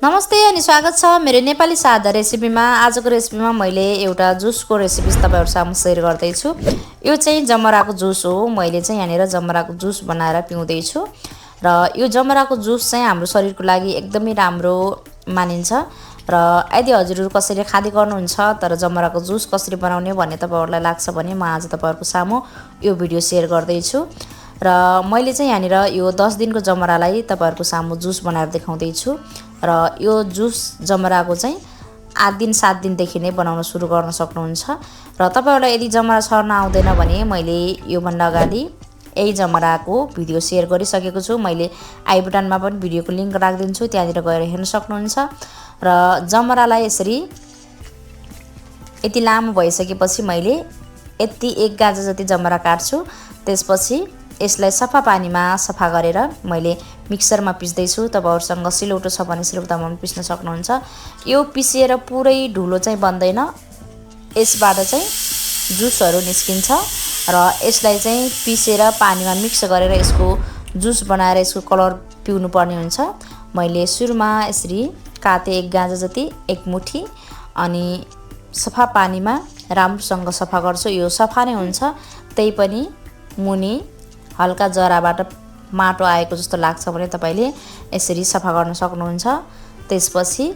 नमस्ते अनि स्वागत छ मेरो नेपाली सादा रेसिपीमा। आजको रेसिपीमा मैले एउटा जुसको रेसिपी तपाईहरुसँग शेयर गर्दै छु। यो चाहिँ जमराको जुस हो। मैले चाहिँ यहाँनेर जमराको जुस बनाएर पिउँदै छु र यो जमराको जुस चाहिँ हाम्रो शरीरको लागि एकदमै राम्रो मानिन्छ र यदि हजुरहरु कसैले खाँदै गर्नुहुन्छ तर जमराको जुस कसरी बनाउने भन्ने तपाईहरुलाई लाग्छ भने म आज तपाईहरुको सामु यो भिडियो शेयर गर्दै छु र मैले चाहिँ यहाँनेर यो 10 दिनको जमरालाई तपाईहरुको सामु जुस बनाएर देखाउँदै छु र यो जुस जमराको चाहिँ 8 दिन 7 दिन देखि नै बनाउन सुरु गर्न सक्नुहुन्छ र तपाईहरुलाई यदि जमरा छर्न आउँदैन भने मैले यो भन्दा अगाडि यही जमराको भिडियो शेयर गरिसकेको छु। मैले आई बटनमा पनि भिडियोको लिंक राख्दिन्छु, त्यहाँतिर गएर हेर्न सक्नुहुन्छ र जमरालाई यसरी यति लामो भइसकेपछि मैले यति 1 गाजा जति जमरा काट्छु। त्यसपछि यसलाई सफा पानीमा सफा गरेर मैले मिक्सरमा पिस्दै छु। तपाईहरुसँग सिलौटो छ भने सिलौटामा पनि पिस्न सक्नुहुन्छ। यो पिसिएर पुरै ढुलो चाहिँ बन्दैन, यसबाट चाहिँ जुसहरु निस्किन्छ र यसलाई चाहिँ पिसेर पानीमा मिक्स गरेर यसको जुस बनाएर यसको कलर पिउनु पर्ने हुन्छ। मैले सुरुमा यसरी काटे 1 गाजा जति 1 मुठी अनि सफा पानीमा राम्रोसँग सफा गर्छु। यो सफा नै हुन्छ, त्यै पनि मुनि हल्का जराबाट माटो आएको जस्तो लाग्छ भने तपाईले यसरी सफा गर्न सक्नुहुन्छ। त्यसपछि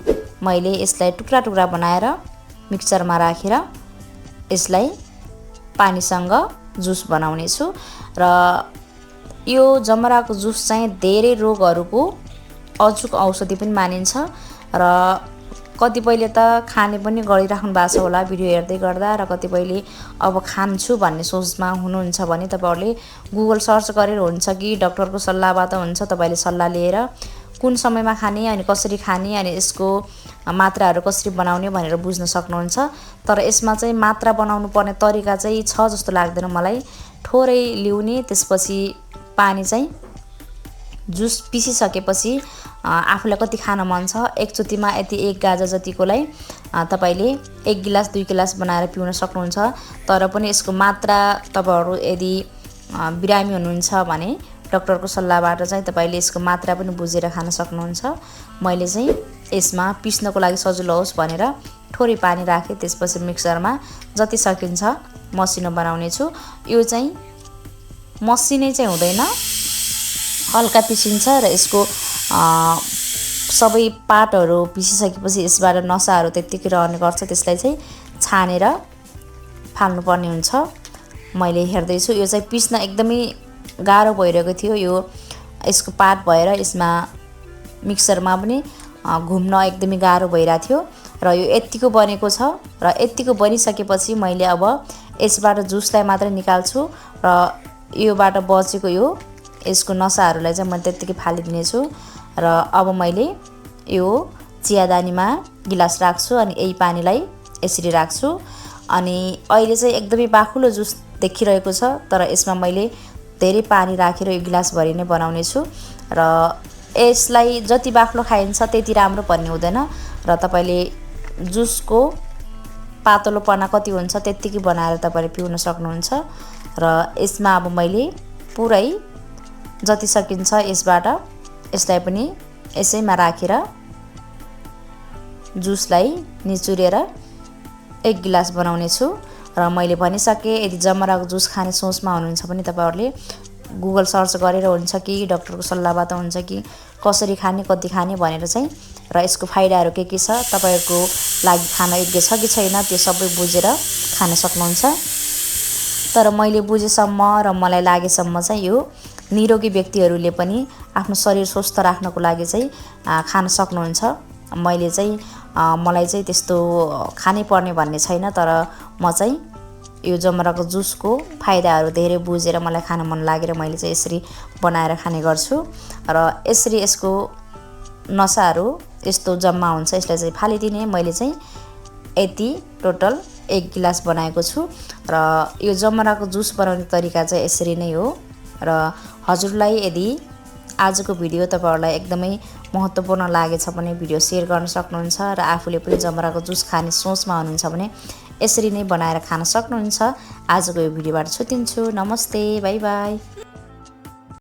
मैले यसलाई टुक्रा टुक्रा बनाएर मिक्सरमा राखेर यसलाई पानीसँग जुस बनाउने छु र यो जमराको जुस चाहिँ धेरै रोगहरुको अचूक औषधि पनि मानिन्छ र कतिपयले त खाने पनि गरिराख्नु भएको छ होला भिडियो हेर्दै गर्दा र कतिपयले अब खान्छु भन्ने सोचमा हुनुहुन्छ भने तपाईहरुले गुगल सर्च गरेर हुन्छ कि डाक्टरको सल्लाहबाट हुन्छ, तपाईले सल्लाह लिएर कुन समयमा खाने अनि कसरी खाने अनि यसको मात्राहरु कसरी बनाउने भनेर बुझ्न सक्नुहुन्छ। तर यसमा चाहिँ मात्रा बनाउनु पर्ने तरिका चाहिँ छ जस्तो लाग्दैन मलाई। थोरै लिउने, त्यसपछि पानी चाहिँ जुस पिसिसकेपछि आफुलाई कति खान मन छ एकचोटीमा यति 1 गाजा जतिकोलाई तपाईले 1 गिलास 2 गिलास बनाएर पिउन सक्नुहुन्छ। तर पनि यसको मात्रा तपाईहरु यदि बिरामी हुनुहुन्छ भने डाक्टरको सल्लाहबाट चाहिँ तपाईले यसको मात्रा पनि बुझेर खान सक्नुहुन्छ। मैले चाहिँ यसमा पिस्नको लागि सजिलो होस् भनेर थोरै पानी राखे, त्यसपछि मिक्सरमा जति सकिन्छ मसिनो बनाउने छु। यो चाहिँ मसिनै चाहिँ हुँदैन, हल्का पिसिन्छ र यसको सबै पार्टहरु पिसिसकेपछि यसबाट नसाहरु त्यतिकै रहने गर्छ, त्यसलाई चाहिँ छानेर फाल्नु पर्ने हुन्छ। मैले हेर्दै छु यो चाहिँ पिस्न एकदमै गाह्रो भइरहेको थियो। यो यसको पार्ट भएर यसमा मिक्सरमा पनि घुम्न एकदमै गाह्रो भइरा थियो र यो यतिको बनेको छ र यतिको बनिसकेपछि मैले अब यसबाट जुसलाई मात्र निकाल्छु र योबाट बचेको यो यसको नसाहरुलाई चाहिँ म त्यतिकै फालिदिने छु र अब मैले यो चियादानीमा गिलास राख्छु अनि यही पानीलाई यसरी राख्छु अनि अहिले चाहिँ एकदमै बाखुलो जुस देखिरहेको छ तर यसमा मैले धेरै पानी राखेर यो गिलास भरि नै बनाउने छु र यसलाई जति बाक्लो खाइन्छ त्यति राम्रो पर्ने हुँदैन र तपाईले जुसको पातलोपना कति हुन्छ त्यतिकै बनाएर तपाईले पिउन सक्नुहुन्छ र यसमा अब मैले पुरै जति सकिन्छ यसबाट यसलाई पनि यसैमा राखेर जुसलाई निचुरेर 1 गिलास बनाउने छु र मैले भनिसके यदि जमराको जुस खाने सोचमा हुनुहुन्छ भने तपाईहरुले गुगल सर्च गरेर हुन्छ कि डाक्टरको सल्लाहबाट हुन्छ कि कसरी खाने कति खाने भनेर चाहिँ र यसको फाइदाहरु के छ तपाईहरुको लागि खान योग्य छ कि छैन त्यो सबै बुझेर खान सक्नुहुन्छ। तर मैले बुझेसम्म र मलाई लागेसम्म चाहिँ यो निरोगी व्यक्तिहरुले पनि आफ्नो शरीर स्वस्थ राख्नको लागि चाहिँ खान सक्नुहुन्छ। मैले चाहिँ मलाई चाहिँ त्यस्तो खानै पर्ने भन्ने छैन, तर म चाहिँ यो जमराको जुसको फाइदाहरु धेरै बुझेर मलाई खान मन लागेर मैले चाहिँ यसरी बनाएर खाने गर्छु र यसरी यसको नसाहरु यस्तो जम्मा हुन्छ यसलाई चाहिँ फालिदिने। मैले चाहिँ यति टोटल 1 गिलास बनाएको छु र यो जमराको जुस बनाउने तरिका चाहिँ यसरी नै हो र हजुरलाई यदि आजको भिडियो तपाईहरुलाई एकदमै महत्त्वपूर्ण लागेछ भने भिडियो शेयर गर्न सक्नुहुन्छ र आफूले पनि जमराको जुस खाने सोचमा हुनुहुन्छ भने यसरी नै बनाएर खान सक्नुहुन्छ। आजको यो भिडियोबाट छुटिन्छु। नमस्ते, बाइ बाइ।